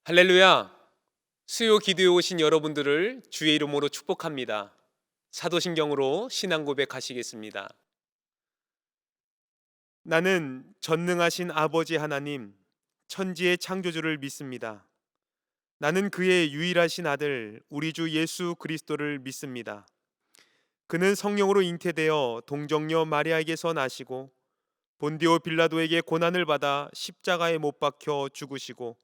할렐루야! 수요 기도에 오신 여러분들을 주의 이름으로 축복합니다. 사도신경으로 신앙 고백하시겠습니다. 나는 전능하신 아버지 하나님, 천지의 창조주를 믿습니다. 나는 그의 유일하신 아들, 우리 주 예수 그리스도를 믿습니다. 그는 성령으로 잉태되어 동정녀 마리아에게서 나시고 본디오 빌라도에게 고난을 받아 십자가에 못 박혀 죽으시고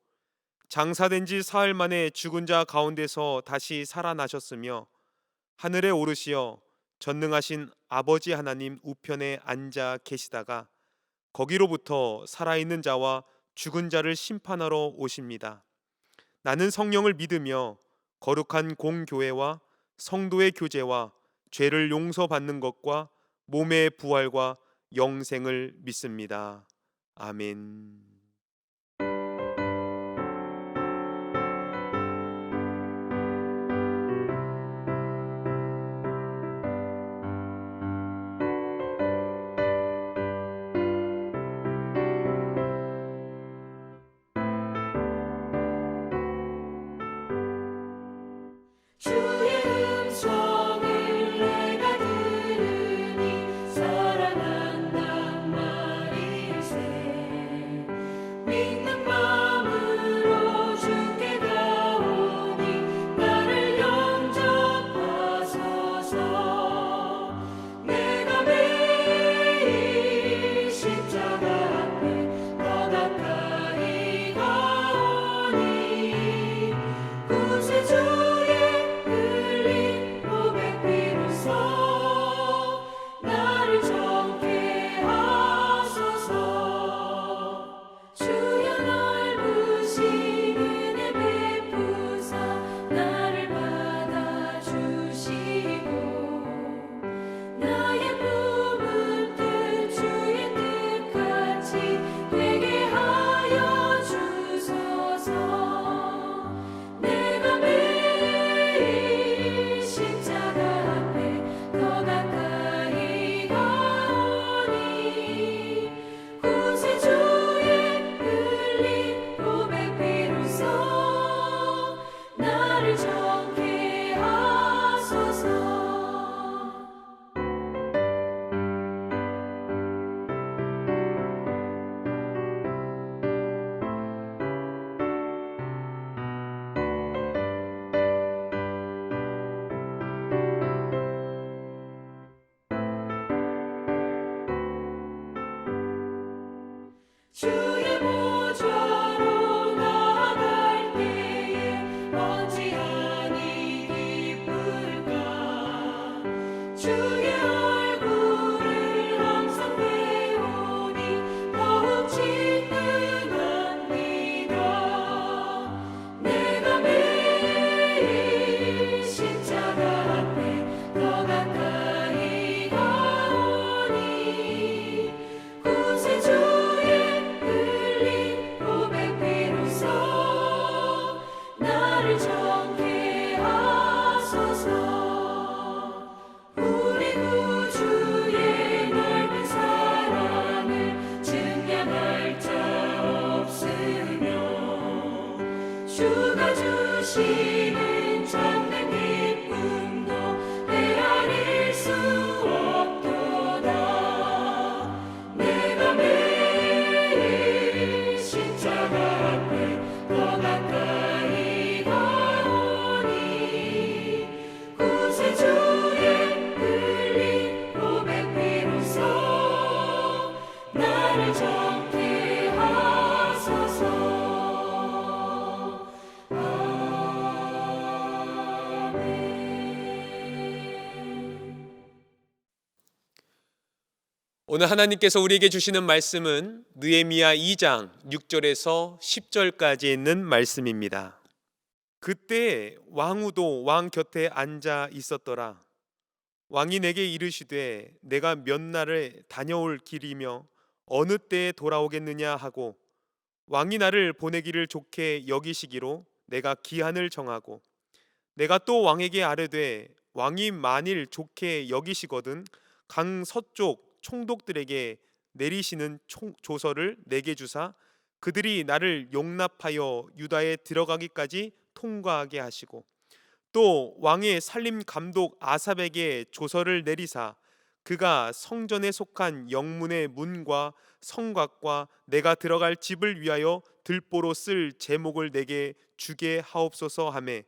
장사된 지 사흘 만에 죽은 자 가운데서 다시 살아나셨으며 하늘에 오르시어 전능하신 아버지 하나님 우편에 앉아 계시다가 거기로부터 살아있는 자와 죽은 자를 심판하러 오십니다. 나는 성령을 믿으며 거룩한 공교회와 성도의 교제와 죄를 용서받는 것과 몸의 부활과 영생을 믿습니다. 아멘. 주의 음성을 내가 들으니 살아난단 말일세. 믿는 마음으로 주께 가오니 나를 영접하소서. 내가 매일 십자가 앞에 더 가까이 가오니 구세주 나를 정케 하소서. 주여 넓으신 은혜 베푸사 나를 받아주시고 나의 품은 뜻 주의 뜻같이 되게 하여 주소서. 내가 매일 십자가 앞에 더 가까이 가오니 구세주의 흘린 고백 비로소 나를 정케 하소서. 주의 보좌로 나아갈 때에 어찌하니 기쁠까. 주의 얼굴을 항상 배우니 더욱 친근합니다. 내가 매일 십자가 앞에 더 가까이 가오니 구세주의 흘린 고백 비로소 나를 정케 하소서. 우리 구주의 넓은 사랑을 증명할 자 없으며 주가 주시는 참된 기쁨도 헤아릴 수 없도다. 내가 매일 십자가 앞에 더 가까이 가오니 구세주의 흘린 고백 비로소 나를 정케 하소서. 오늘 하나님께서 우리에게 주시는 말씀은 느헤미야 2장 6절에서 10절까지 있는 말씀입니다. 그때 왕후도 왕 곁에 앉아 있었더라. 왕이 내게 이르시되 내가 몇 날을 다녀올 길이며 어느 때에 돌아오겠느냐 하고 왕이 나를 보내기를 좋게 여기시기로 내가 기한을 정하고 내가 또 왕에게 아뢰되 왕이 만일 좋게 여기시거든 강 서쪽 총독들에게 내리시는 조서를 내게 주사 그들이 나를 용납하여 유다에 들어가기까지 통과하게 하시고 또 왕의 살림 감독 아삽에게 조서를 내리사 그가 성전에 속한 영문의 문과 성곽과 내가 들어갈 집을 위하여 들보로 쓸 제목을 내게 주게 하옵소서 하매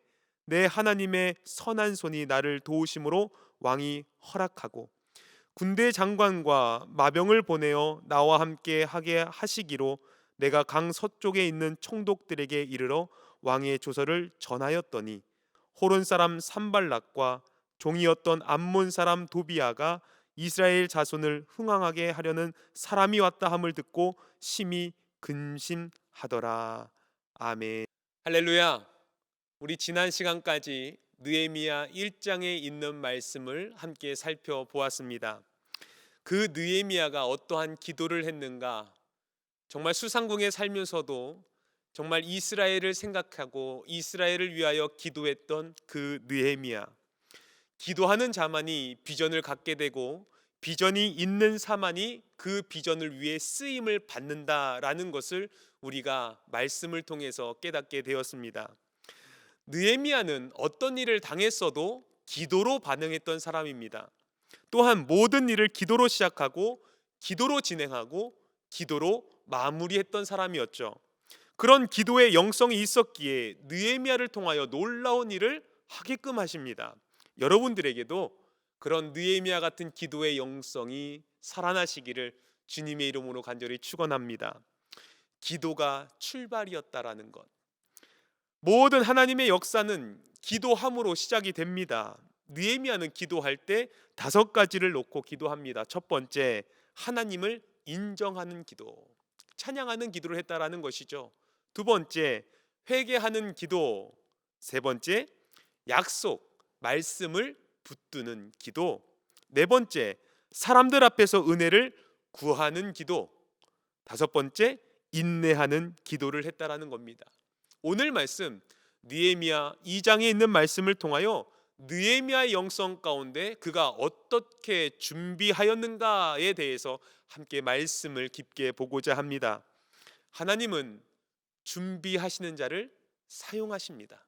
내 하나님의 선한 손이 나를 도우심으로 왕이 허락하고 군대 장관과 마병을 보내어 나와 함께 하게 하시기로 내가 강 서쪽에 있는 총독들에게 이르러 왕의 조서를 전하였더니 호론 사람 산발락과 종이었던 암몬 사람 도비아가 이스라엘 자손을 흥황하게 하려는 사람이 왔다 함을 듣고 심히 근심하더라. 아멘. 할렐루야. 우리 지난 시간까지 느헤미야 1장에 있는 말씀을 함께 살펴보았습니다. 그 느헤미야가 어떠한 기도를 했는가? 정말 수상궁에 살면서도 정말 이스라엘을 생각하고 이스라엘을 위하여 기도했던 그 느헤미야. 기도하는 자만이 비전을 갖게 되고 비전이 있는 자만이 그 비전을 위해 쓰임을 받는다라는 것을 우리가 말씀을 통해서 깨닫게 되었습니다. 느헤미야는 어떤 일을 당했어도 기도로 반응했던 사람입니다. 또한 모든 일을 기도로 시작하고 기도로 진행하고 기도로 마무리했던 사람이었죠. 그런 기도의 영성이 있었기에 느헤미야를 통하여 놀라운 일을 하게끔 하십니다. 여러분들에게도 그런 느헤미야 같은 기도의 영성이 살아나시기를 주님의 이름으로 간절히 축원합니다. 기도가 출발이었다라는 것. 모든 하나님의 역사는 기도함으로 시작이 됩니다. 느헤미야는 기도할 때 5가지를 놓고 기도합니다. 첫 번째, 하나님을 인정하는 기도, 찬양하는 기도를 했다라는 것이죠. 두 번째, 회개하는 기도. 세 번째, 약속, 말씀을 붙드는 기도. 네 번째, 사람들 앞에서 은혜를 구하는 기도. 다섯 번째, 인내하는 기도를 했다라는 겁니다. 오늘 말씀 느헤미야 2장에 있는 말씀을 통하여 느헤미야의 영성 가운데 그가 어떻게 준비하였는가에 대해서 함께 말씀을 깊게 보고자 합니다. 하나님은 준비하시는 자를 사용하십니다.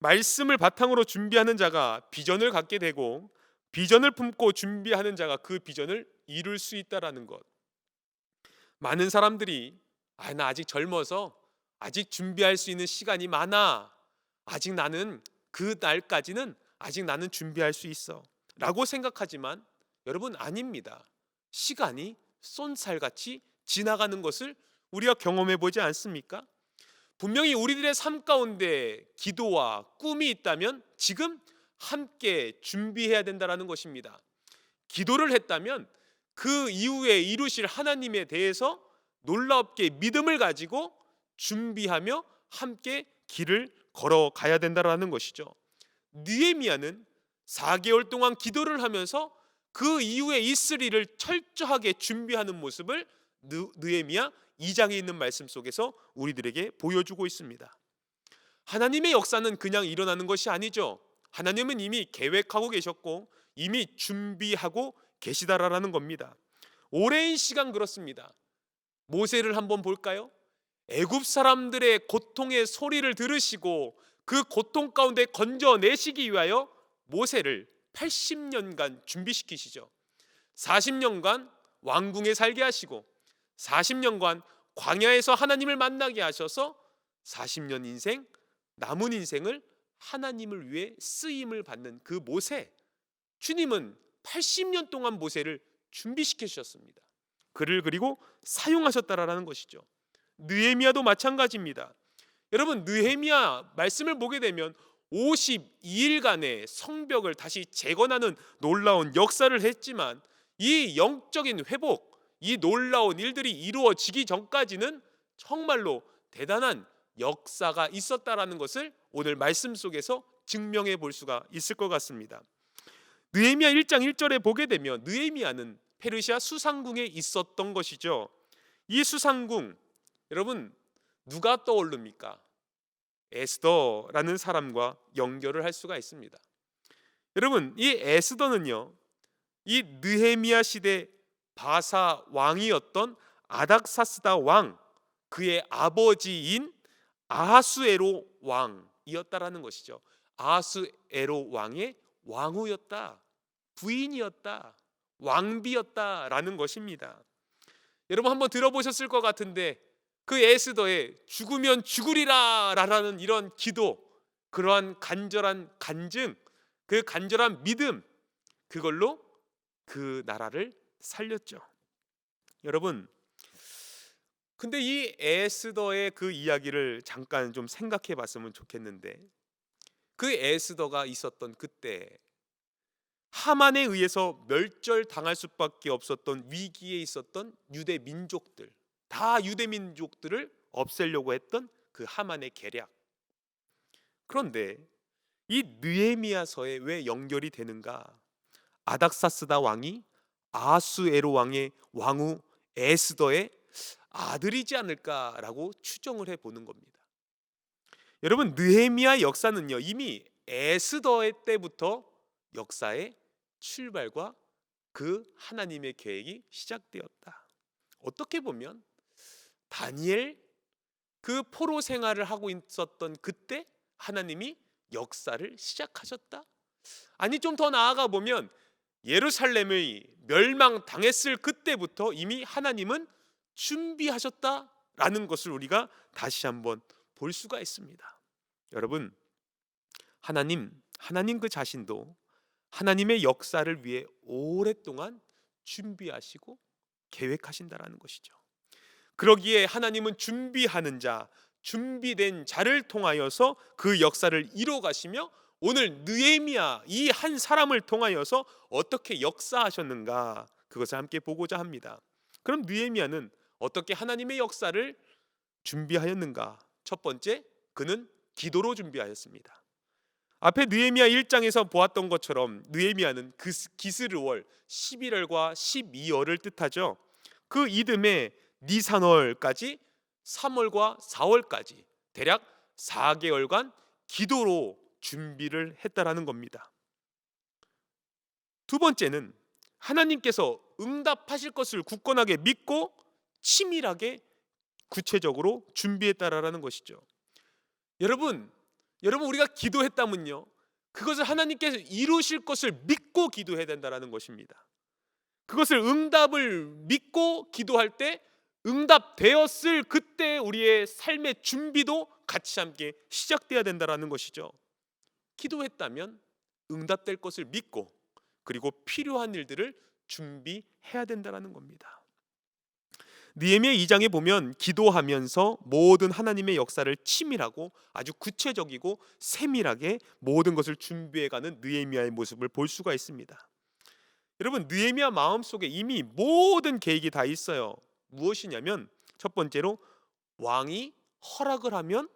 말씀을 바탕으로 준비하는 자가 비전을 갖게 되고 비전을 품고 준비하는 자가 그 비전을 이룰 수 있다라는 것. 많은 사람들이 나 아직 젊어서 아직 준비할 수 있는 시간이 많아. 아직 나는 그 날까지는 아직 나는 준비할 수 있어 라고 생각하지만 여러분 아닙니다. 시간이 쏜살같이 지나가는 것을 우리가 경험해 보지 않습니까? 분명히 우리들의 삶 가운데 기도와 꿈이 있다면 지금 함께 준비해야 된다는 것입니다. 기도를 했다면 그 이후에 이루실 하나님에 대해서 놀랍게 믿음을 가지고 준비하며 함께 길을 걸어가야 된다는 것이죠. 느헤미야는 4개월 동안 기도를 하면서 그 이후에 있을 일을 철저하게 준비하는 모습을 느헤미야 2장에 있는 말씀 속에서 우리들에게 보여주고 있습니다. 하나님의 역사는 그냥 일어나는 것이 아니죠. 하나님은 이미 계획하고 계셨고 이미 준비하고 계시다라는 겁니다. 오랜 시간 그렇습니다. 모세를 한번 볼까요? 애굽 사람들의 고통의 소리를 들으시고 그 고통 가운데 건져내시기 위하여 모세를 80년간 준비시키시죠. 40년간 왕궁에 살게 하시고 40년간 광야에서 하나님을 만나게 하셔서 40년 인생, 남은 인생을 하나님을 위해 쓰임을 받는 그 모세, 주님은 80년 동안 모세를 준비시키셨습니다. 그를 그리고 사용하셨다라는 것이죠. 느헤미야도 마찬가지입니다. 여러분 느헤미야 말씀을 보게 되면 52일간의 성벽을 다시 재건하는 놀라운 역사를 했지만 이 영적인 회복, 이 놀라운 일들이 이루어지기 전까지는 정말로 대단한 역사가 있었다라는 것을 오늘 말씀 속에서 증명해 볼 수가 있을 것 같습니다. 느헤미야 1장 1절에 보게 되면 느헤미야는 페르시아 수상궁에 있었던 것이죠. 이 수상궁, 여러분, 누가 떠오릅니까? 에스더라는 사람과 연결을 할 수가 있습니다. 여러분, 이 에스더는요, 이 느헤미야 시대 바사 왕이었던 아닥사스다 왕, 그의 아버지인 아하수에로 왕이었다라는 것이죠. 아하수에로 왕의 왕후였다, 부인이었다, 왕비였다라는 것입니다. 여러분 한번 들어보셨을 것 같은데, 그 에스더의 죽으면 죽으리라 라는 이런 기도, 그러한 간절한 간증, 그 간절한 믿음, 그걸로 그 나라를 살렸죠. 여러분, 근데 이 에스더의 그 이야기를 잠깐 좀 생각해 봤으면 좋겠는데, 그 에스더가 있었던 그때 하만에 의해서 멸절당할 수밖에 없었던 위기에 있었던 유대 민족들, 다 유대 민족들을 없애려고 했던 그 하만의 계략. 그런데 이 느헤미야서에 왜 연결이 되는가? 아닥사스다 왕이 아하수에로 왕의 왕후 에스더의 아들이지 않을까라고 추정을 해보는 겁니다. 여러분, 느헤미야 역사는요, 이미 에스더의 때부터 역사의 출발과 그 하나님의 계획이 시작되었다. 어떻게 보면 다니엘 그 포로 생활을 하고 있었던 그때 하나님이 역사를 시작하셨다. 아니, 좀 더 나아가 보면 예루살렘의 멸망당했을 그때부터 이미 하나님은 준비하셨다라는 것을 우리가 다시 한번 볼 수가 있습니다. 여러분, 하나님 그 자신도 하나님의 역사를 위해 오랫동안 준비하시고 계획하신다라는 것이죠. 그러기에 하나님은 준비하는 자, 준비된 자를 통하여서 그 역사를 이뤄 가시며, 오늘 느헤미야 이 한 사람을 통하여서 어떻게 역사하셨는가, 그것을 함께 보고자 합니다. 그럼 느헤미야는 어떻게 하나님의 역사를 준비하였는가? 첫 번째, 그는 기도로 준비하였습니다. 앞에 느헤미야 1장에서 보았던 것처럼 느헤미야는 그 기스르월 11월과 12월을 뜻하죠. 그 이듬해 니산월까지 3월과 4월까지 대략 4개월간 기도로 준비를 했다라는 겁니다. 두 번째는 하나님께서 응답하실 것을 굳건하게 믿고 치밀하게 구체적으로 준비했다라는 것이죠. 여러분 우리가 기도했다면요, 그것을 하나님께서 이루실 것을 믿고 기도해야 된다라는 것입니다. 그것을 응답을 믿고 기도할 때 응답되었을 그때 우리의 삶의 준비도 같이 함께 시작돼야 된다라는 것이죠. 기도했다면 응답될 것을 믿고, 그리고 필요한 일들을 준비해야 된다라는 겁니다. 느헤미야 2장에 보면 기도하면서 모든 하나님의 역사를 치밀하고 아주 구체적이고 세밀하게 모든 것을 준비해가는 느헤미야의 모습을 볼 수가 있습니다. 여러분, 느헤미야 마음속에 이미 모든 계획이 다 있어요. 무엇이냐면, 첫 번째로 왕이 허락을 하면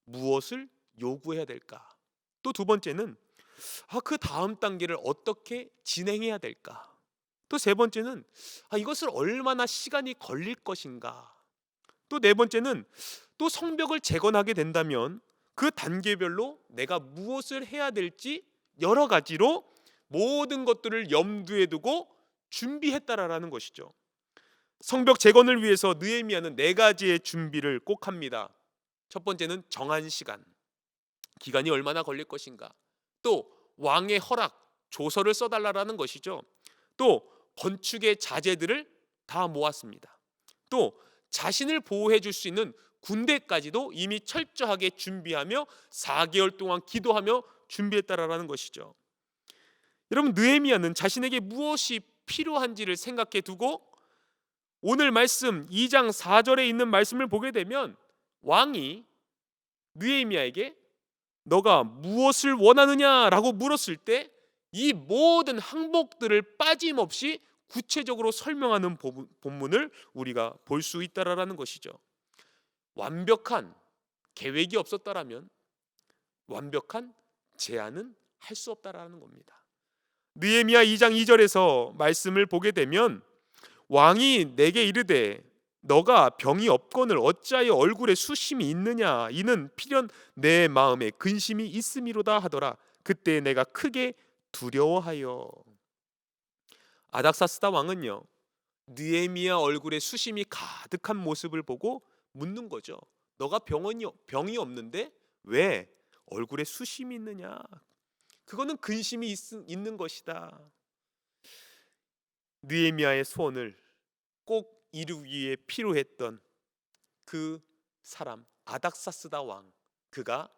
무엇을 요구해야 될까? 또 두 번째는 그 다음 단계를 어떻게 진행해야 될까? 또 세 번째는 이것을 얼마나 시간이 걸릴 것인가? 또 네 번째는 또 성벽을 재건하게 된다면 그 단계별로 내가 무엇을 해야 될지 여러 가지로 모든 것들을 염두에 두고 준비했다라는 것이죠. 성벽 재건을 위해서 느헤미야는 네 가지의 준비를 꼭 합니다. 첫 번째는 정한 시간, 기간이 얼마나 걸릴 것인가? 또 왕의 허락, 조서를 써달라는 것이죠. 또 건축의 자재들을 다 모았습니다. 또 자신을 보호해 줄 수 있는 군대까지도 이미 철저하게 준비하며 4개월 동안 기도하며 준비했다라는 것이죠. 여러분, 느헤미야는 자신에게 무엇이 필요한지를 생각해 두고 오늘 말씀 2장 4절에 있는 말씀을 보게 되면, 왕이 느헤미야에게 너가 무엇을 원하느냐라고 물었을 때 이 모든 항목들을 빠짐없이 구체적으로 설명하는 본문을 우리가 볼 수 있다라는 것이죠. 완벽한 계획이 없었다라면 완벽한 제안은 할 수 없다라는 겁니다. 느헤미야 2장 2절에서 말씀을 보게 되면, 왕이 내게 이르되 너가 병이 없거늘 어찌하여 얼굴에 수심이 있느냐 이는 필연 내 마음에 근심이 있음이로다 하더라. 그때 내가 크게 두려워하여. 아닥사스다 왕은요, 느헤미야 얼굴에 수심이 가득한 모습을 보고 묻는 거죠. 너가 병이 없는데 왜 얼굴에 수심이 있느냐? 그거는 근심이 있는 것이다. 느헤미야의 소원을 꼭 이루기 위해 필요했던 그 사람 아닥사스다 왕, 그가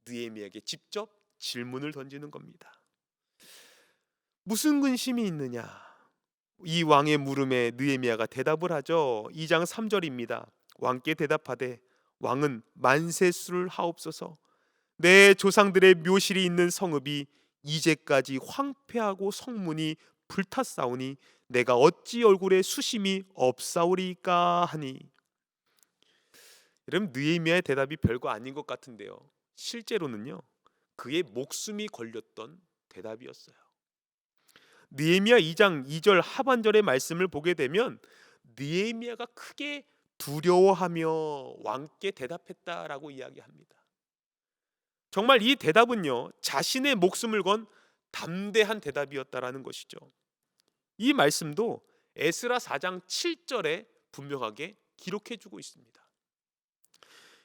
느헤미야에게 직접 질문을 던지는 겁니다. 무슨 근심이 있느냐? 이 왕의 물음에 느헤미야가 대답을 하죠. 2장 3절입니다. 왕께 대답하되 왕은 만세수를 하옵소서. 내 조상들의 묘실이 있는 성읍이 이제까지 황폐하고 성문이 불탔사오니 내가 어찌 얼굴에 수심이 없사오리까 하니. 여러분, 느헤미야의 대답이 별거 아닌 것 같은데요, 실제로는요 그의 목숨이 걸렸던 대답이었어요. 느헤미야 2장 2절 하반절의 말씀을 보게 되면 느헤미야가 크게 두려워하며 왕께 대답했다라고 이야기합니다. 정말 이 대답은요 자신의 목숨을 건 담대한 대답이었다라는 것이죠. 이 말씀도 에스라 4장 7절에 분명하게 기록해주고 있습니다.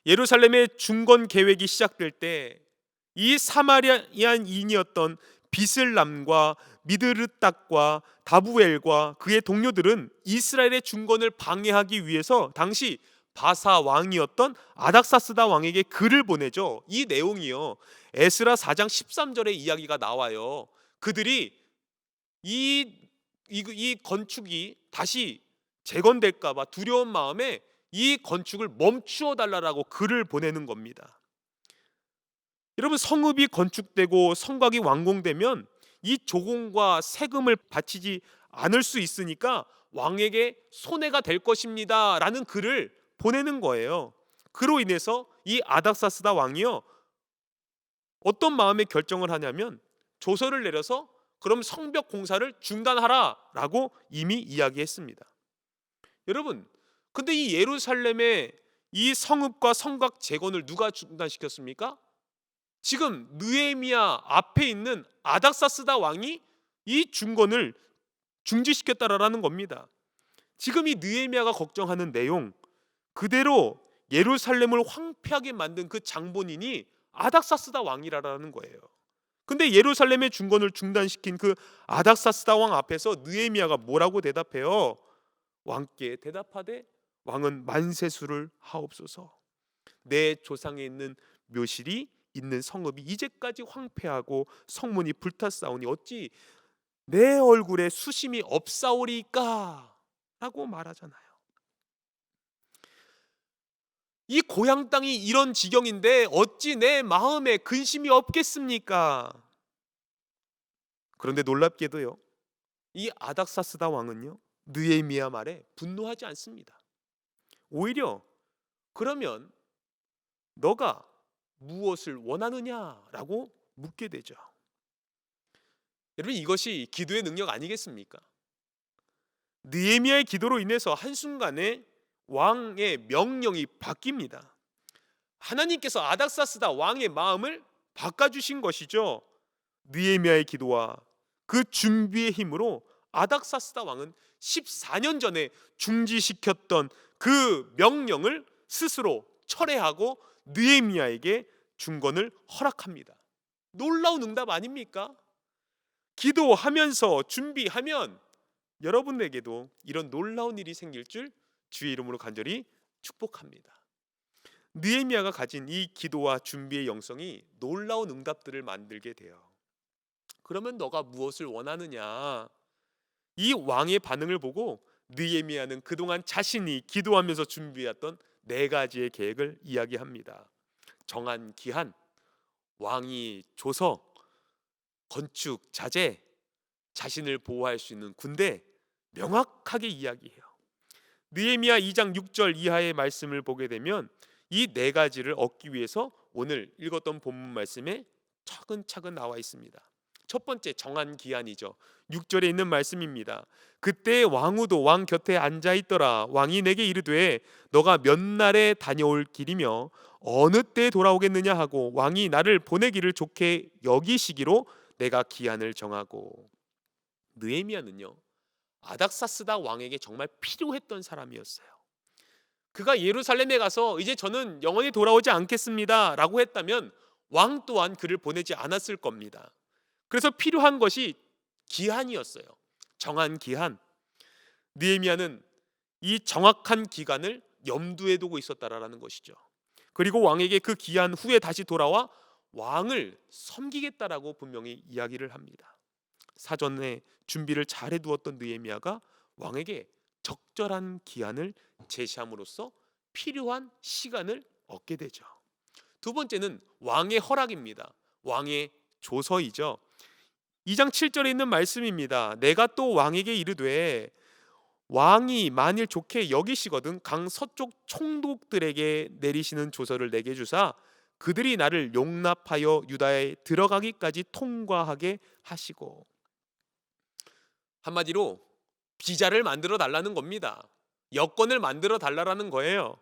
예루살렘의 중건 계획이 시작될 때 이 사마리아인이었던 비슬람과 미드르딱과 다부엘과 그의 동료들은 이스라엘의 중건을 방해하기 위해서 당시 바사 왕이었던 아닥사스다 왕에게 글을 보내죠. 이 내용이요 에스라 4장 13절에 이야기가 나와요. 그들이 이 건축이 다시 재건될까 봐 두려운 마음에 이 건축을 멈추어 달라고 글을 보내는 겁니다. 여러분, 성읍이 건축되고 성곽이 완공되면 이 조공과 세금을 바치지 않을 수 있으니까 왕에게 손해가 될 것입니다 라는 글을 보내는 거예요. 그로 인해서 이 아닥사스다 왕이요 어떤 마음의 결정을 하냐면 조서를 내려서 그럼 성벽 공사를 중단하라 라고 이미 이야기했습니다. 여러분, 근데 이 예루살렘의 이 성읍과 성곽 재건을 누가 중단시켰습니까? 지금 느헤미야 앞에 있는 아닥사스다 왕이 이 중건을 중지시켰다라는 겁니다. 지금 이 느헤미야가 걱정하는 내용 그대로 예루살렘을 황폐하게 만든 그 장본인이 아닥사스다 왕이라는 거예요. 근데 예루살렘의 중건을 중단시킨 그 아닥사스다 왕 앞에서 느헤미야가 뭐라고 대답해요? 왕께 대답하되 왕은 만세수를 하옵소서. 내 조상에 있는 묘실이 있는 성읍이 이제까지 황폐하고 성문이 불탔사오니 어찌 내 얼굴에 수심이 없사오리까 라고 말하잖아요. 이 고향 땅이 이런 지경인데 어찌 내 마음에 근심이 없겠습니까? 그런데 놀랍게도요 이 아닥사스다 왕은요 느헤미야 말에 분노하지 않습니다. 오히려 그러면 너가 무엇을 원하느냐라고 묻게 되죠. 여러분, 이것이 기도의 능력 아니겠습니까? 느헤미야의 기도로 인해서 한순간에 왕의 명령이 바뀝니다. 하나님께서 아닥사스다 왕의 마음을 바꿔주신 것이죠. 느헤미야의 기도와 그 준비의 힘으로 아닥사스다 왕은 14년 전에 중지시켰던 그 명령을 스스로 철회하고 느헤미야에게 중건을 허락합니다. 놀라운 응답 아닙니까? 기도하면서 준비하면 여러분에게도 이런 놀라운 일이 생길 줄 주의 이름으로 간절히 축복합니다. 느헤미야가 가진 이 기도와 준비의 영성이 놀라운 응답들을 만들게 돼요. 그러면 너가 무엇을 원하느냐? 이 왕의 반응을 보고 느헤미야는 그동안 자신이 기도하면서 준비했던 4가지의 계획을 이야기합니다. 정한 기한, 왕이 조서, 건축 자재, 자신을 보호할 수 있는 군대 명확하게 이야기해요. 느헤미야 2장 6절 이하의 말씀을 보게 되면 이 4가지를 얻기 위해서 오늘 읽었던 본문 말씀에 차근차근 나와 있습니다. 첫 번째 정한 기한이죠. 6절에 있는 말씀입니다. 그때 왕후도 왕 곁에 앉아 있더라. 왕이 내게 이르되 너가 몇 날에 다녀올 길이며 어느 때 돌아오겠느냐 하고 왕이 나를 보내기를 좋게 여기시기로 내가 기한을 정하고. 느헤미야는요, 아닥사스다 왕에게 정말 필요했던 사람이었어요. 그가 예루살렘에 가서 이제 저는 영원히 돌아오지 않겠습니다 라고 했다면 왕 또한 그를 보내지 않았을 겁니다. 그래서 필요한 것이 기한이었어요. 정한 기한. 느헤미야는 이 정확한 기간을 염두에 두고 있었다라는 것이죠. 그리고 왕에게 그 기한 후에 다시 돌아와 왕을 섬기겠다라고 분명히 이야기를 합니다. 사전에 준비를 잘 해두었던 느헤미야가 왕에게 적절한 기한을 제시함으로써 필요한 시간을 얻게 되죠. 두 번째는 왕의 허락입니다. 왕의 조서이죠. 2장 7절에 있는 말씀입니다. 내가 또 왕에게 이르되 왕이 만일 좋게 여기시거든 강 서쪽 총독들에게 내리시는 조서를 내게 주사 그들이 나를 용납하여 유다에 들어가기까지 통과하게 하시고. 한마디로 비자를 만들어 달라는 겁니다. 여권을 만들어 달라는 거예요.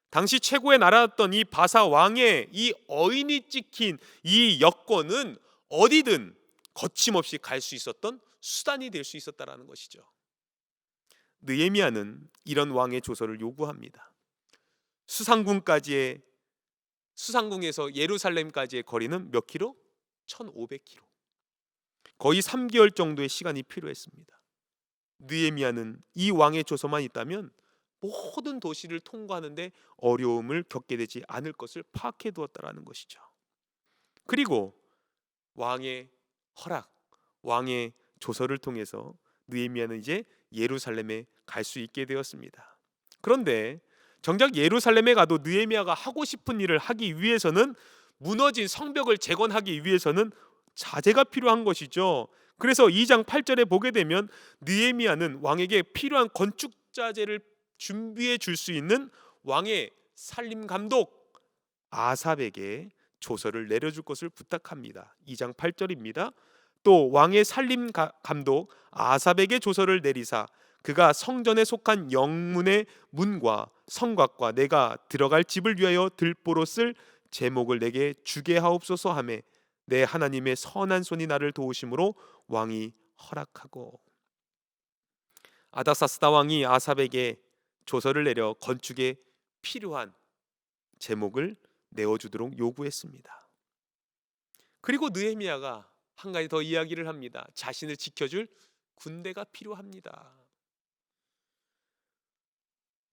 당시 최고의 나라였던 이 바사 왕의 이 어인이 찍힌 이 여권은 어디든 거침없이 갈 수 있었던 수단이 될 수 있었다라는 것이죠. 느헤미야는 이런 왕의 조서를 요구합니다. 수상궁에서 예루살렘까지의 거리는 몇 킬로? 1500킬로. 거의 3개월 정도의 시간이 필요했습니다. 느헤미야는 이 왕의 조서만 있다면 모든 도시를 통과하는데 어려움을 겪게 되지 않을 것을 파악해 두었다라는 것이죠. 그리고 왕의 허락, 왕의 조서를 통해서 느헤미야는 이제 예루살렘에 갈 수 있게 되었습니다. 그런데 정작 예루살렘에 가도 느헤미야가 하고 싶은 일을 하기 위해서는 무너진 성벽을 재건하기 위해서는 자재가 필요한 것이죠. 그래서 2장 8절에 보게 되면 느헤미야는 왕에게 필요한 건축 자재를 준비해 줄 수 있는 왕의 살림 감독 아삽에게 조서를 내려줄 것을 부탁합니다. 2장 8절입니다. 또 왕의 살림 감독 아삽에게 조서를 내리사 그가 성전에 속한 영문의 문과 성곽과 내가 들어갈 집을 위하여 들보로 쓸 제목을 내게 주게 하옵소서 하매 내 하나님의 선한 손이 나를 도우심으로 왕이 허락하고. 아닥사스다 왕이 아삽에게 조서를 내려 건축에 필요한 제목을 내어주도록 요구했습니다. 그리고 느헤미야가 한 가지 더 이야기를 합니다. 자신을 지켜줄 군대가 필요합니다.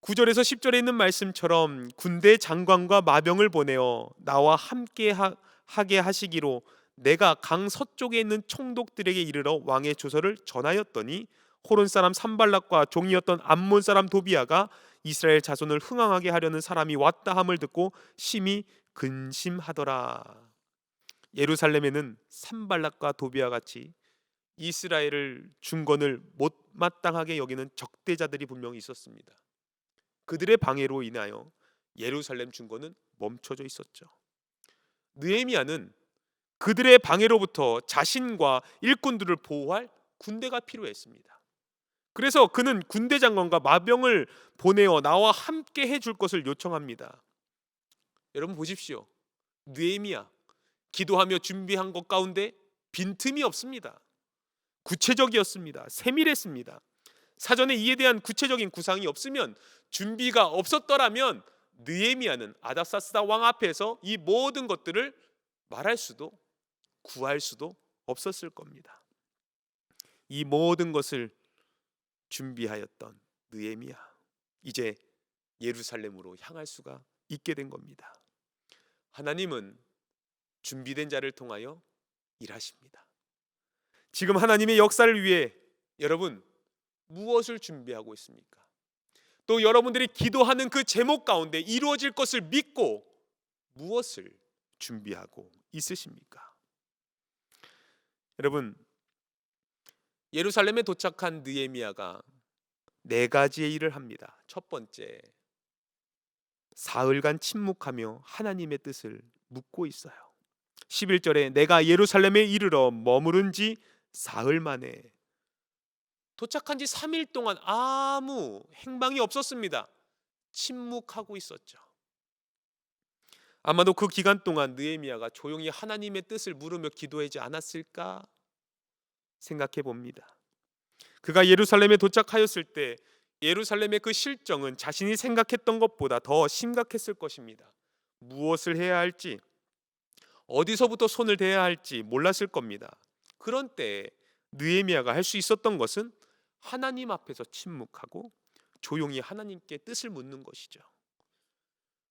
9절에서 10절에 있는 말씀처럼 군대 장관과 마병을 보내어 나와 함께 하게 하시기로 내가 강 서쪽에 있는 총독들에게 이르러 왕의 조서를 전하였더니 호론 사람 산발락과 종이었던 암몬 사람 도비아가 이스라엘 자손을 흥황하게 하려는 사람이 왔다 함을 듣고 심히 근심하더라. 예루살렘에는 산발락과 도비아 같이 이스라엘을 중건을 못마땅하게 여기는 적대자들이 분명히 있었습니다. 그들의 방해로 인하여 예루살렘 중건은 멈춰져 있었죠. 느헤미야는 그들의 방해로부터 자신과 일꾼들을 보호할 군대가 필요했습니다. 그래서 그는 군대 장관과 마병을 보내어 나와 함께 해줄 것을 요청합니다. 여러분 보십시오. 느헤미야 기도하며 준비한 것 가운데 빈틈이 없습니다. 구체적이었습니다. 세밀했습니다. 사전에 이에 대한 구체적인 구상이 없으면, 준비가 없었더라면 느헤미야는 아닥사스다 왕 앞에서 이 모든 것들을 말할 수도 구할 수도 없었을 겁니다. 이 모든 것을 준비하였던 느헤미야, 이제 예루살렘으로 향할 수가 있게 된 겁니다. 하나님은 준비된 자를 통하여 일하십니다. 지금 하나님의 역사를 위해 여러분 무엇을 준비하고 있습니까? 또 여러분들이 기도하는 그 제목 가운데 이루어질 것을 믿고 무엇을 준비하고 있으십니까? 여러분, 예루살렘에 도착한 느헤미야가 4가지의 일을 합니다. 첫 번째, 사흘간 침묵하며 하나님의 뜻을 묻고 있어요. 11절에 내가 예루살렘에 이르러 머무른 지 사흘 만에, 도착한 지 3일 동안 아무 행방이 없었습니다. 침묵하고 있었죠. 아마도 그 기간 동안 느헤미야가 조용히 하나님의 뜻을 물으며 기도하지 않았을까 생각해 봅니다. 그가 예루살렘에 도착하였을 때 예루살렘의 그 실정은 자신이 생각했던 것보다 더 심각했을 것입니다. 무엇을 해야 할지, 어디서부터 손을 대야 할지 몰랐을 겁니다. 그런 때에 느헤미야가 할 수 있었던 것은 하나님 앞에서 침묵하고 조용히 하나님께 뜻을 묻는 것이죠.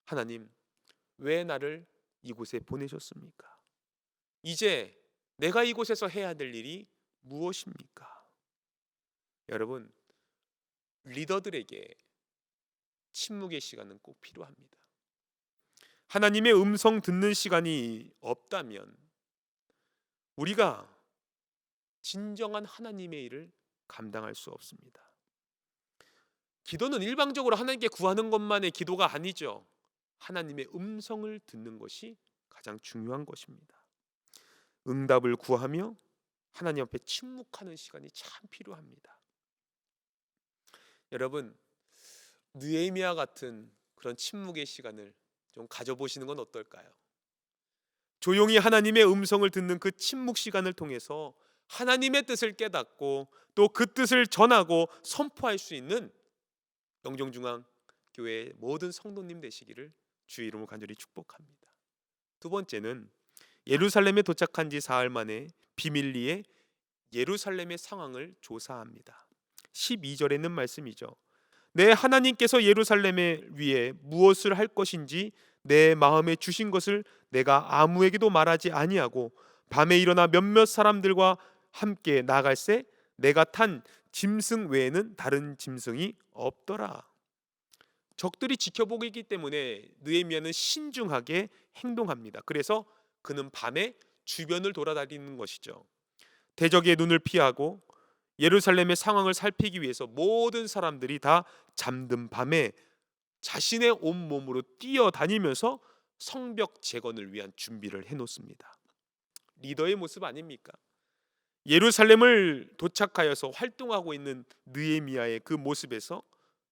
하나님, 왜 나를 이곳에 보내셨습니까? 이제 내가 이곳에서 해야 될 일이 무엇입니까? 여러분, 리더들에게 침묵의 시간은 꼭 필요합니다. 하나님의 음성 듣는 시간이 없다면 우리가 진정한 하나님의 일을 감당할 수 없습니다. 기도는 일방적으로 하나님께 구하는 것만의 기도가 아니죠. 하나님의 음성을 듣는 것이 가장 중요한 것입니다. 응답을 구하며 하나님 앞에 침묵하는 시간이 참 필요합니다. 여러분, 느헤미야 같은 그런 침묵의 시간을 좀 가져보시는 건 어떨까요? 조용히 하나님의 음성을 듣는 그 침묵 시간을 통해서 하나님의 뜻을 깨닫고 또 그 뜻을 전하고 선포할 수 있는 영종중앙교회의 모든 성도님 되시기를 주의 이름으로 간절히 축복합니다. 두 번째는 예루살렘에 도착한 지 사흘 만에 비밀리에 예루살렘의 상황을 조사합니다. 12절에 있는 말씀이죠. 내 하나님께서 예루살렘에 위해 무엇을 할 것인지 내 마음에 주신 것을 내가 아무에게도 말하지 아니하고 밤에 일어나 몇몇 사람들과 함께 나갈새 내가 탄 짐승 외에는 다른 짐승이 없더라. 적들이 지켜보고 있기 때문에 느헤미야는 신중하게 행동합니다. 그래서 그는 밤에 주변을 돌아다니는 것이죠. 대적의 눈을 피하고 예루살렘의 상황을 살피기 위해서 모든 사람들이 다 잠든 밤에 자신의 온몸으로 뛰어다니면서 성벽 재건을 위한 준비를 해놓습니다. 리더의 모습 아닙니까? 예루살렘을 도착하여서 활동하고 있는 느헤미야의 그 모습에서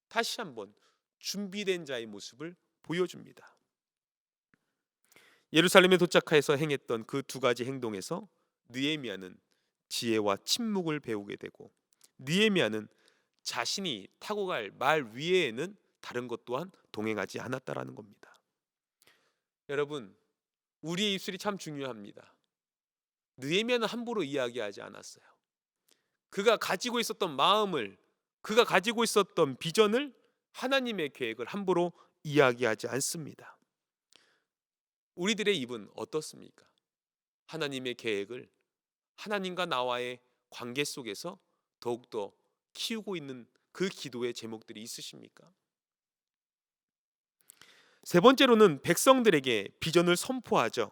다시 한번 준비된 자의 모습을 보여줍니다. 예루살렘에 도착해서 행했던 그 두 가지 행동에서 느헤미야는 지혜와 침묵을 배우게 되고 느헤미야는 자신이 타고 갈 말 위에는 다른 것 또한 동행하지 않았다라는 겁니다. 여러분, 우리의 입술이 참 중요합니다. 느헤미야는 함부로 이야기하지 않았어요. 그가 가지고 있었던 마음을, 그가 가지고 있었던 비전을, 하나님의 계획을 함부로 이야기하지 않습니다. 우리들의 입은 어떻습니까? 하나님의 계획을 하나님과 나와의 관계 속에서 더욱더 키우고 있는 그 기도의 제목들이 있으십니까? 세 번째로는 백성들에게 비전을 선포하죠.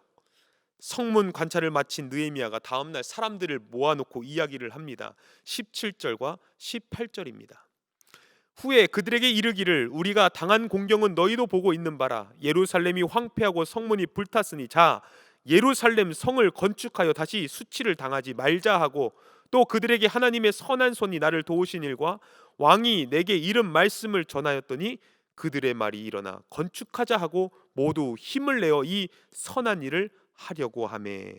성문 관찰을 마친 느헤미야가 다음날 사람들을 모아놓고 이야기를 합니다. 17절과 18절입니다. 후에 그들에게 이르기를 우리가 당한 공경은 너희도 보고 있는 바라. 예루살렘이 황폐하고 성문이 불탔으니 자 예루살렘 성을 건축하여 다시 수치를 당하지 말자 하고 또 그들에게 하나님의 선한 손이 나를 도우신 일과 왕이 내게 이른 말씀을 전하였더니 그들의 말이 일어나 건축하자 하고 모두 힘을 내어 이 선한 일을 하려고 하매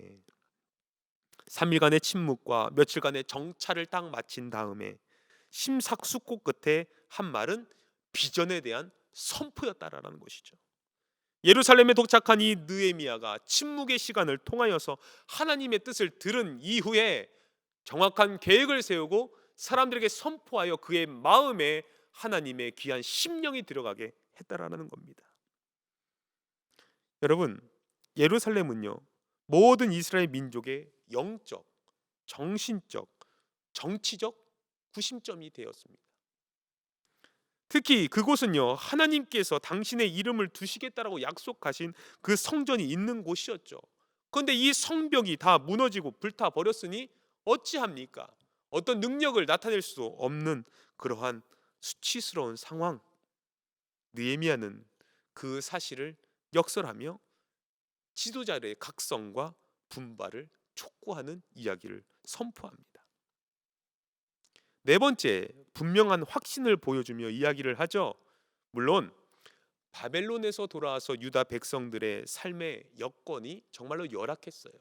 3일간의 침묵과 며칠간의 정찰을 딱 마친 다음에 심사숙고 끝에 한 말은 비전에 대한 선포였다라는 것이죠. 예루살렘에 도착한 이 느헤미야가 침묵의 시간을 통하여서 하나님의 뜻을 들은 이후에 정확한 계획을 세우고 사람들에게 선포하여 그의 마음에 하나님의 귀한 심령이 들어가게 했다라는 겁니다. 여러분, 예루살렘은요 모든 이스라엘 민족의 영적, 정신적, 정치적 구심점이 되었습니다. 특히 그곳은요 하나님께서 당신의 이름을 두시겠다라고 약속하신 그 성전이 있는 곳이었죠. 그런데 이 성벽이 다 무너지고 불타 버렸으니 어찌합니까? 어떤 능력을 나타낼 수 없는 그러한 수치스러운 상황. 느헤미야는 그 사실을 역설하며 지도자들의 각성과 분발을 촉구하는 이야기를 선포합니다. 네 번째, 분명한 확신을 보여주며 이야기를 하죠. 물론 바벨론에서 돌아와서 유다 백성들의 삶의 여건이 정말로 열악했어요.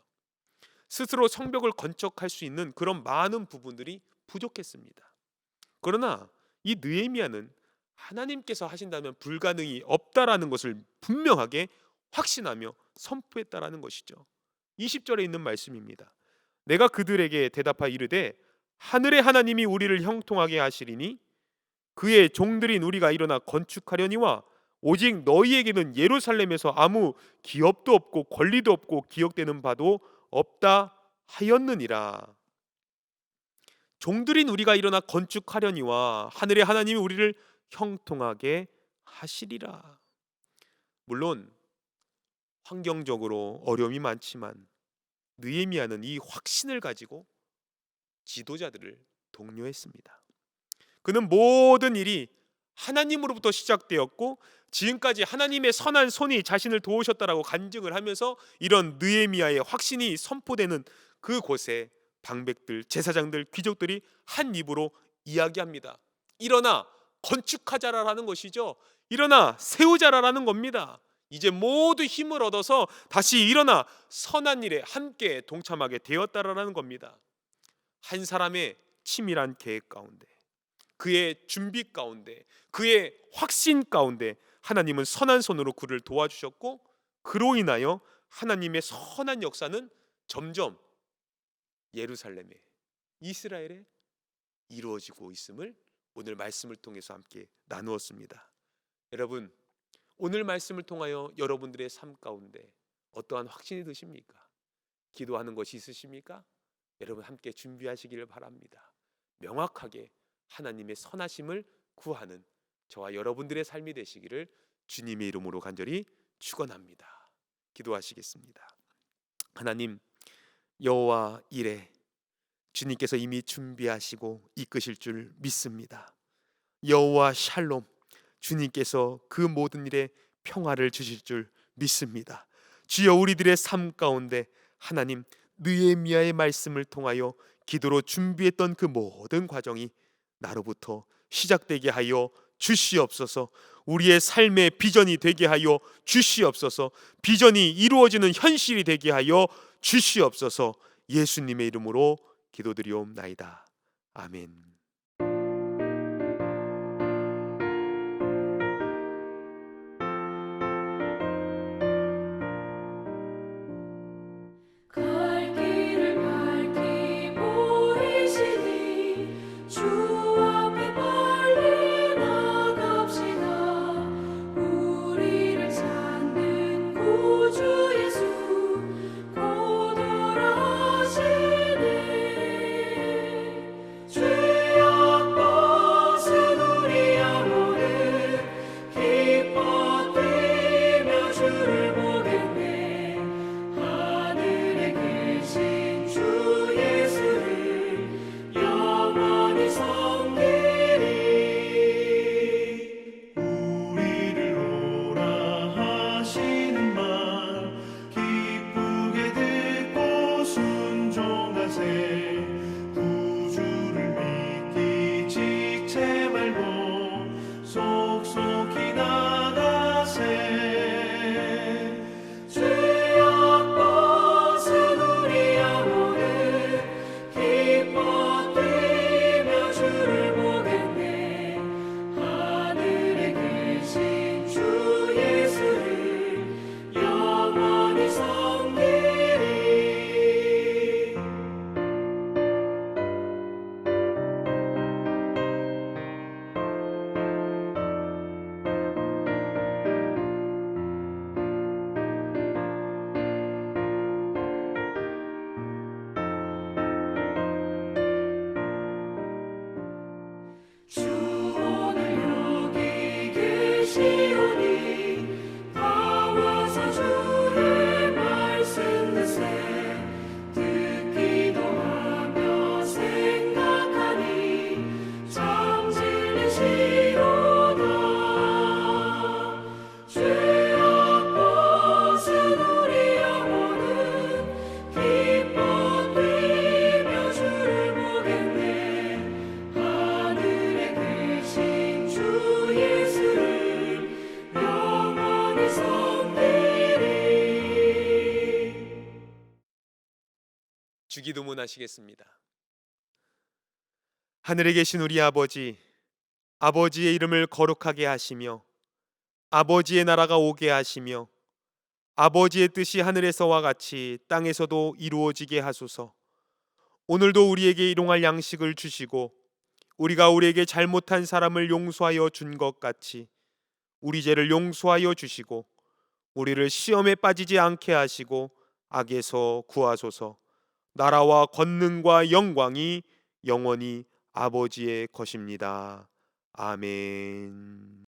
스스로 성벽을 건축할 수 있는 그런 많은 부분들이 부족했습니다. 그러나 이 느헤미야는 하나님께서 하신다면 불가능이 없다라는 것을 분명하게 확신하며 선포했다라는 것이죠. 20절에 있는 말씀입니다. 내가 그들에게 대답하여 이르되 하늘의 하나님이 우리를 형통하게 하시리니 그의 종들인 우리가 일어나 건축하려니와 오직 너희에게는 예루살렘에서 아무 기업도 없고 권리도 없고 기억되는 바도 없다 하였느니라. 종들인 우리가 일어나 건축하려니와 하늘의 하나님이 우리를 형통하게 하시리라. 물론 환경적으로 어려움이 많지만 느헤미야는 이 확신을 가지고 지도자들을 독려했습니다. 그는 모든 일이 하나님으로부터 시작되었고 지금까지 하나님의 선한 손이 자신을 도우셨다라고 간증을 하면서 이런 느헤미야의 확신이 선포되는 그곳에 방백들, 제사장들, 귀족들이 한 입으로 이야기합니다. 일어나 건축하자라는 것이죠. 일어나 세우자라는 겁니다. 이제 모두 힘을 얻어서 다시 일어나 선한 일에 함께 동참하게 되었다라는 겁니다. 한 사람의 치밀한 계획 가운데, 그의 준비 가운데, 그의 확신 가운데 하나님은 선한 손으로 그를 도와주셨고 그로 인하여 하나님의 선한 역사는 점점 예루살렘에, 이스라엘에 이루어지고 있음을 오늘 말씀을 통해서 함께 나누었습니다. 여러분, 오늘 말씀을 통하여 여러분들의 삶 가운데 어떠한 확신이 드십니까? 기도하는 것이 있으십니까? 여러분 함께 준비하시기를 바랍니다. 명확하게 하나님의 선하심을 구하는 저와 여러분들의 삶이 되시기를 주님의 이름으로 간절히 축원합니다. 기도하시겠습니다. 하나님, 여호와 이레, 주님께서 이미 준비하시고 이끄실 줄 믿습니다. 여호와 샬롬, 주님께서 그 모든 일에 평화를 주실 줄 믿습니다. 주여, 우리들의 삶 가운데 하나님 느헤미야의 말씀을 통하여 기도로 준비했던 그 모든 과정이 나로부터 시작되게 하여 주시옵소서. 우리의 삶의 비전이 되게 하여 주시옵소서. 비전이 이루어지는 현실이 되게 하여 주시옵소서. 예수님의 이름으로 기도드리옵나이다. 아멘. 갈 길을 밝히 보이시니 주 앞에 빨리 나갑시다. 우리를 찾는 구주 예수 곧 오라시네. 주기도문 하시겠습니다. 하늘에 계신 우리 아버지, 아버지의 이름을 거룩하게 하시며 아버지의 나라가 오게 하시며 아버지의 뜻이 하늘에서와 같이 땅에서도 이루어지게 하소서. 오늘도 우리에게 일용할 양식을 주시고 우리가 우리에게 잘못한 사람을 용서하여 준 것 같이 우리 죄를 용서하여 주시고 우리를 시험에 빠지지 않게 하시고 악에서 구하소서. 나라와 권능과 영광이 영원히 아버지의 것입니다. 아멘.